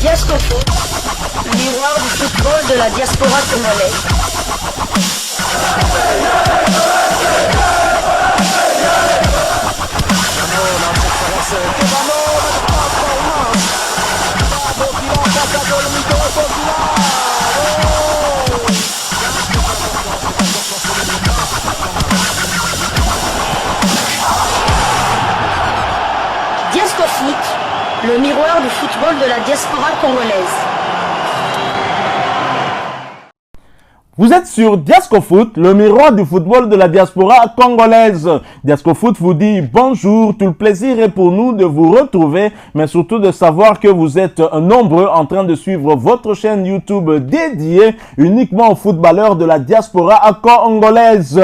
Diasco Foot, miroir du football de la diaspora congolaise. Diasco Foot, le miroir du football de la diaspora congolaise. Vous êtes sur Diasco Foot, le miroir du football de la diaspora congolaise. Diasco Foot vous dit bonjour, tout le plaisir est pour nous de vous retrouver, mais surtout de savoir que vous êtes nombreux en train de suivre votre chaîne YouTube dédiée uniquement aux footballeurs de la diaspora congolaise.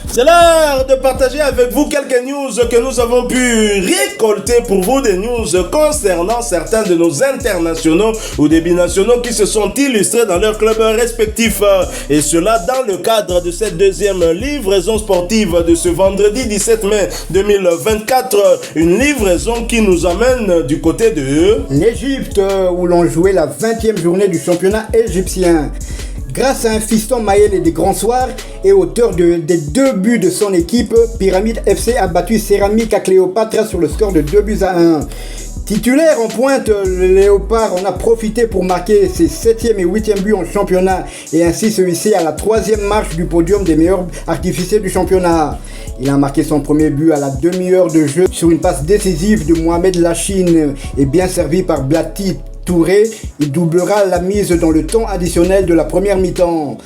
C'est l'heure de partager avec vous quelques news que nous avons pu récolter pour vous, des news concernant certains de nos internationaux ou des binationaux qui se sont illustrés dans leurs clubs respectifs. Et cela dans le cadre de cette deuxième livraison sportive de ce vendredi 17 mai 2024. Une livraison qui nous amène du côté de l'Égypte, où l'on jouait la 20e journée du championnat égyptien. Grâce à un fiston Maël et des grands soirs et auteur des 2 buts de son équipe, Pyramide FC a battu Céramique à Cléopâtre sur le score de 2-1. Titulaire en pointe, le Léopard en a profité pour marquer ses 7e et 8e buts en championnat et ainsi se hisser à la 3e marche du podium des meilleurs artificiers du championnat. Il a marqué son premier but à la demi-heure de jeu sur une passe décisive de Mohamed Lachine et bien servi par Blati Touré. Il doublera la mise dans le temps additionnel de la première mi-temps.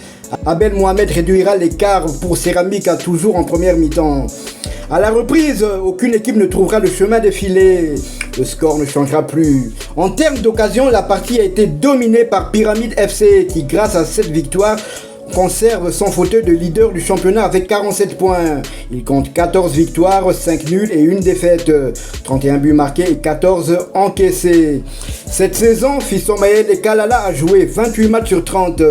Abel Mohamed réduira l'écart pour Céramique à toujours en première mi-temps. À la reprise, aucune équipe ne trouvera le chemin défilé. Le score ne changera plus. En termes d'occasion, la partie a été dominée par Pyramide FC qui, grâce à cette victoire, conserve son fauteuil de leader du championnat avec 47 points. Il compte 14 victoires, 5 nuls et 1 défaite. 31 buts marqués et 14 encaissés. Cette saison, Fiston Maël et Kalala a joué 28 matchs sur 30.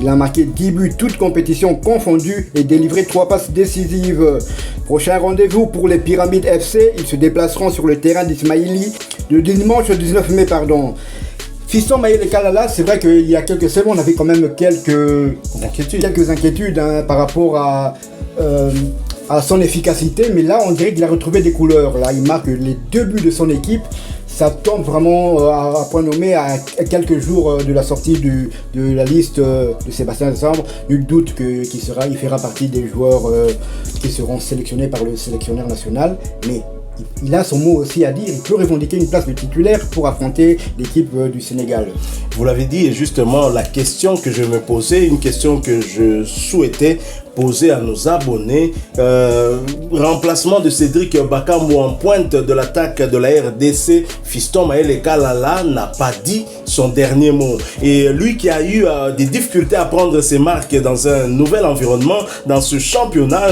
Il a marqué 10 buts toutes compétitions confondues et délivré 3 passes décisives. Prochain rendez-vous pour les Pyramides FC. Ils se déplaceront sur le terrain d'Ismaïli le dimanche 19 mai. Fiston Maël et Kalala, c'est vrai qu'il y a quelques semaines, on avait quand même quelques inquiétudes par rapport à son efficacité, mais là on dirait qu'il a retrouvé des couleurs. Là, il marque les 2 buts de son équipe. Ça tombe vraiment à point nommé à quelques jours de la sortie de la liste de Sébastien Desambre. Nul doute qu'il fera partie des joueurs qui seront sélectionnés par le sélectionneur national, mais il a son mot aussi à dire. Il peut revendiquer une place de titulaire pour affronter l'équipe du Sénégal. Vous l'avez dit, et justement la question que je me posais, une question que je souhaitais poser à nos abonnés, remplacement de Cédric Bakambu en pointe de l'attaque de la RDC. Fiston Maël et Kalala n'a pas dit son dernier mot, et lui qui a eu des difficultés à prendre ses marques dans un nouvel environnement, dans ce championnat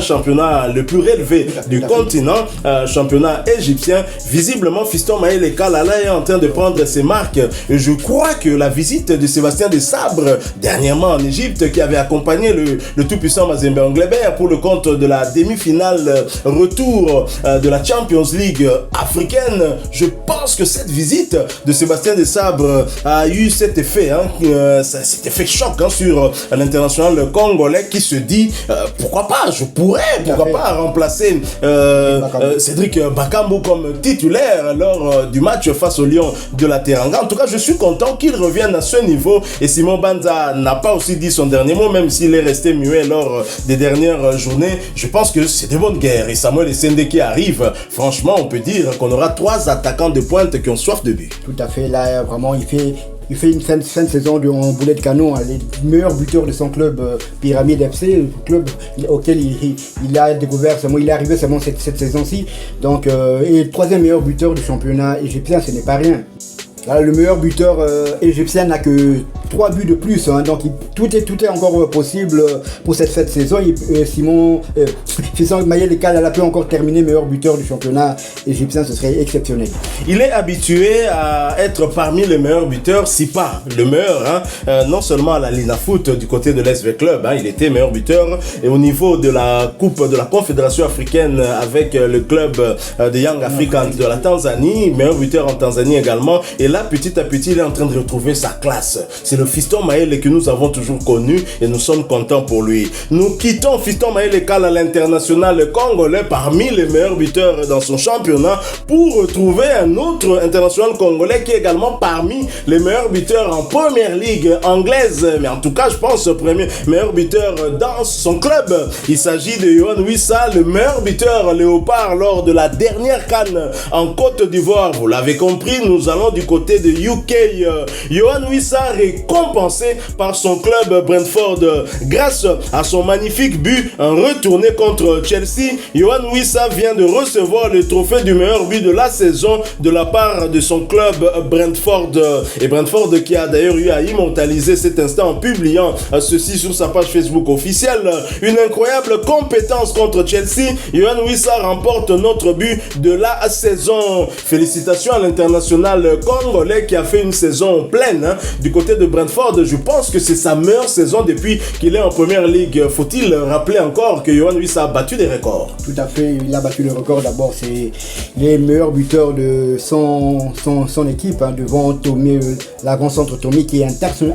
le plus relevé du continent, championnat égyptien, visiblement Fiston Maël et Kalala est en train de prendre ses marques, et je crois que la visite de Sébastien Desabre dernièrement en Égypte, qui avait accompagné le tout-puissant Mazembe Anglebert pour le compte de la demi-finale retour de la Champions League africaine, je pense que cette visite de Sébastien Desabre a eu cet effet, cet effet choc sur l'international congolais qui se dit pourquoi pas remplacer Cédric Bakambu comme titulaire lors du match face au Lion de la Teranga. En tout cas, je suis content qu'il revienne à ce niveau, et Simon Banza n'a pas aussi dit son dernier mot, même s'il est resté muet lors des dernières journées. Je pense que c'est de bonne guerre, et Samuel Essende qui arrive, franchement on peut dire qu'on aura 3 attaquants de pointe qui ont soif de but. Tout à fait, là vraiment il fait une fin de saison en boulet de canon, les meilleurs buteurs de son club Pyramide FC, le club auquel il a découvert seulement, il est arrivé seulement cette saison-ci, donc et 3e meilleur buteur du championnat égyptien, ce n'est pas rien. Là, le meilleur buteur égyptien n'a que 3 buts de plus, donc tout est encore possible pour cette fin de saison. Fiston Maël et Kalala peut encore terminer meilleur buteur du championnat égyptien, ce serait exceptionnel. Il est habitué à être parmi les meilleurs buteurs, si pas le meilleur, non seulement à la Lina Foot du côté de l'SV Club, il était meilleur buteur, et au niveau de la Coupe de la Confédération africaine avec le club de Young Africans de la Tanzanie, meilleur buteur en Tanzanie également, et là, petit à petit, il est en train de retrouver sa classe. C'est le Fiston Mayele que nous avons toujours connu et nous sommes contents pour lui. Nous quittons Fiston Mayele Kala à l'international congolais parmi les meilleurs buteurs dans son championnat pour retrouver un autre international congolais qui est également parmi les meilleurs buteurs en première ligue anglaise. Mais en tout cas, je pense premier meilleur buteur dans son club. Il s'agit de Yohan Wissa, le meilleur buteur léopard lors de la dernière CAN en Côte d'Ivoire. Vous l'avez compris, nous allons du côté de UK. Yohan Wissa récompensé par son club Brentford grâce à son magnifique but en retourné contre Chelsea. Yohan Wissa vient de recevoir le trophée du meilleur but de la saison de la part de son club Brentford. Et Brentford qui a d'ailleurs eu à immortaliser cet instant en publiant ceci sur sa page Facebook officielle. Une incroyable compétence contre Chelsea. Yohan Wissa remporte notre but de la saison. Félicitations à l'international congolais qui a fait une saison pleine du côté de Brentford. Je pense que c'est sa meilleure saison depuis qu'il est en première ligue. Faut-il rappeler encore que Yohan Wissa a battu des records? Tout à fait, il a battu le record. D'abord, c'est les meilleurs buteurs de son équipe, devant Tommy, l'avant-centre Tommy qui est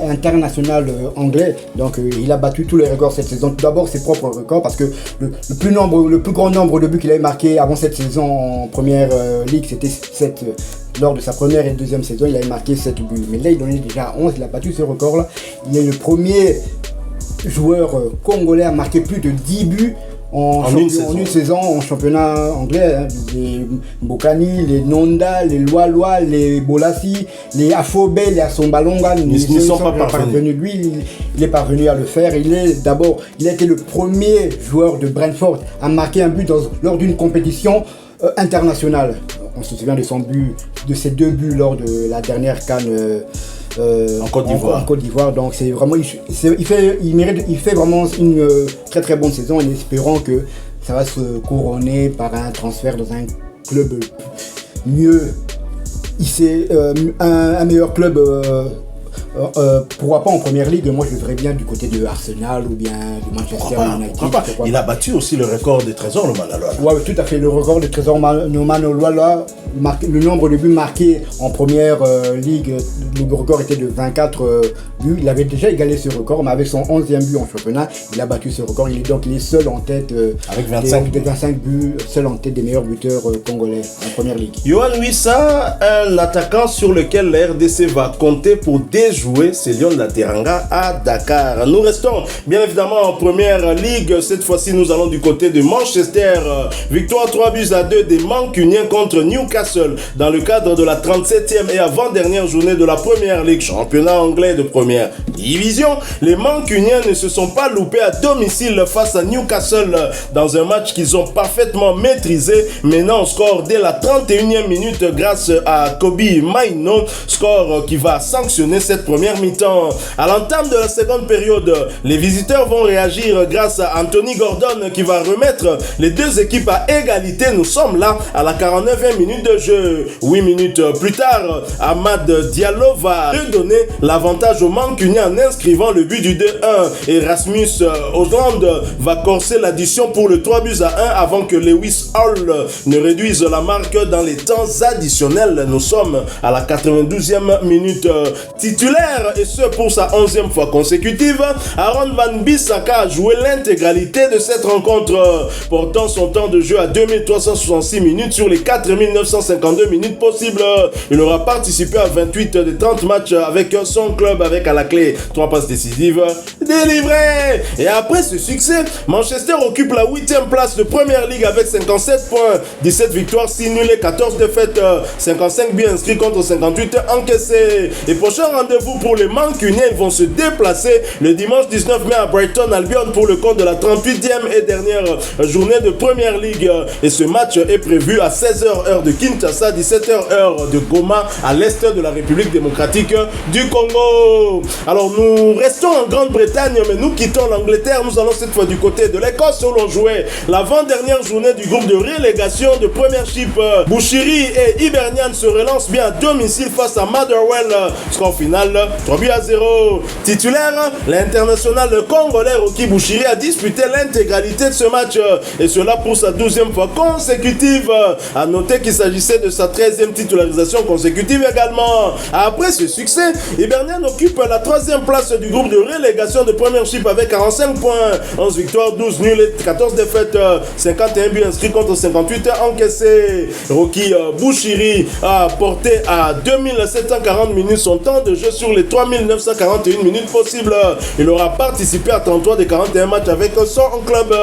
international anglais. Donc il a battu tous les records cette saison. Tout d'abord ses propres records parce que le plus grand nombre de buts qu'il avait marqué avant cette saison en première ligue, c'était 7. Lors de sa première et deuxième saison, il avait marqué 7 buts. Mais là, il en est déjà 11, il a battu ce record-là. Il est le premier joueur congolais à marquer plus de 10 buts en une saison en championnat anglais. Les Mbokani, les Nonda, les Loaloa, les Bolassi, les Afobe, les Asombalonga ne sont pas parvenus. Lui, il est parvenu à le faire. Il a été le premier joueur de Brentford à marquer un but lors d'une compétition internationale. On se souvient de son but, de ses 2 buts lors de la dernière CAN en Côte d'Ivoire. Donc c'est vraiment, il fait vraiment une très très bonne saison, en espérant que ça va se couronner par un transfert dans un club mieux. Un meilleur club. Pourquoi pas en première ligue? Moi je le verrais bien du côté de Arsenal ou bien de Manchester United. Il a battu aussi le record des trésors, le Manaloa. Oui, tout à fait, le record des trésors Manaloa, le nombre de buts marqués en première ligue, le record était de 24 buts. Il avait déjà égalé ce record, mais avec son 11e but en championnat, il a battu ce record. Il est seul en tête avec 25 buts, seul en tête des meilleurs buteurs congolais en première ligue. Yohan Wissa, un attaquant sur lequel la RDC va compter pour déjouer ces Lions de la Teranga à Dakar. Nous restons bien évidemment en première ligue. Cette fois-ci, nous allons du côté de Manchester. Victoire 3-2 des Mancuniens contre Newcastle dans le cadre de la 37e et avant-dernière journée de la première ligue, championnat anglais de première division. Les Mancuniens ne se sont pas loupés à domicile face à Newcastle dans un match qu'ils ont parfaitement maîtrisé, menant au score dès la 31e minute grâce à Kobe Maino, score qui va sanctionner cette première mi-temps. À l'entame de la seconde période, les visiteurs vont réagir grâce à Anthony Gordon qui va remettre les deux équipes à égalité. Nous sommes là à la 49e minute de jeu. 8 minutes plus tard, Amad Diallo va redonner l'avantage aux Mancuniens en inscrivant le but du 2-1 et Rasmus Holland va corser l'addition pour le 3-1 avant que Lewis Hall ne réduise la marque dans les temps additionnels. Nous sommes à la 92e minute. Titulaire et ce pour sa 11e fois consécutive, Aaron Van Bissaka a joué l'intégralité de cette rencontre, portant son temps de jeu à 2366 minutes sur les 4952 minutes possibles. Il aura participé à 28 des 30 matchs avec son club, avec à la clé 3 passes décisives délivrées. Et après ce succès, Manchester occupe la 8e place de Première Ligue avec 57 points, 17 victoires, 6 nuls et 14 défaites, 55 buts inscrits contre 58 encaissés. Et prochain rendez-vous pour les Mancuniens, ils vont se déplacer le dimanche 19 mai à Brighton Albion pour le compte de la 38e et dernière journée de Première Ligue. Et ce match est prévu à 16h heure de Kinshasa, 17h heure de Goma à l'est de la République démocratique du Congo. 0. Alors nous restons en Grande-Bretagne, mais nous quittons l'Angleterre. Nous allons cette fois du côté de l'Écosse où l'on jouait l'avant-dernière journée du groupe de relégation de Premiership. Bushiri et Hibernian se relancent bien à domicile face à Motherwell. Score final 3-0. Titulaire, l'international congolais Rocky Bushiri a disputé l'intégralité de ce match et cela pour sa 12e fois consécutive. À noter qu'il s'agissait de sa 13e titularisation consécutive également. Après ce succès, Hibernian occupe la 3e place du groupe de relégation de Premiership avec 45 points, 11 victoires, 12 nuls et 14 défaites, 51 buts inscrits contre 58 encaissés. Rocky Bushiri a porté à 2740 minutes son temps de jeu sur les 3941 minutes possibles. Il aura participé à 33 des 41 matchs avec son club.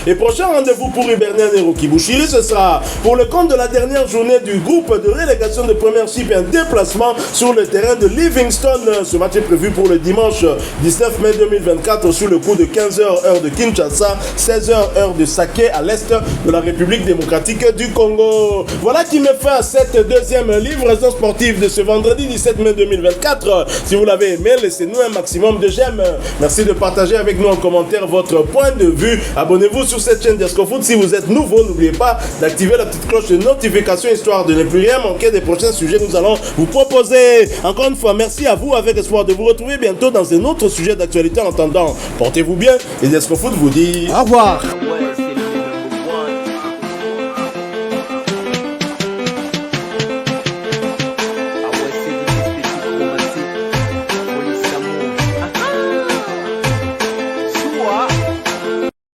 Et prochain rendez-vous pour Hibernian et Rocky Bushiri, ce sera pour le compte de la dernière journée du groupe de relégation de Premiership et un déplacement sur le terrain de Livingstone. Ce match est prévu pour le dimanche 19 mai 2024 sur le coup de 15h heure de Kinshasa, 16h heure de Saké à l'est de la République démocratique du Congo. Voilà qui met fin à cette deuxième livraison sportive de ce vendredi 17 mai 2024. Si vous l'avez aimé, laissez-nous un maximum de j'aime. Merci de partager avec nous en commentaire votre point de vue. Abonnez-vous sur cette chaîne d'Escofoot. Si vous êtes nouveau, n'oubliez pas d'activer la petite cloche de notification histoire de ne plus rien manquer des prochains sujets que nous allons vous proposer. Encore une fois, merci à vous avec espoir de vous retrouver bientôt dans un autre sujet d'actualité. En attendant, portez-vous bien et Escofoot vous dit au revoir.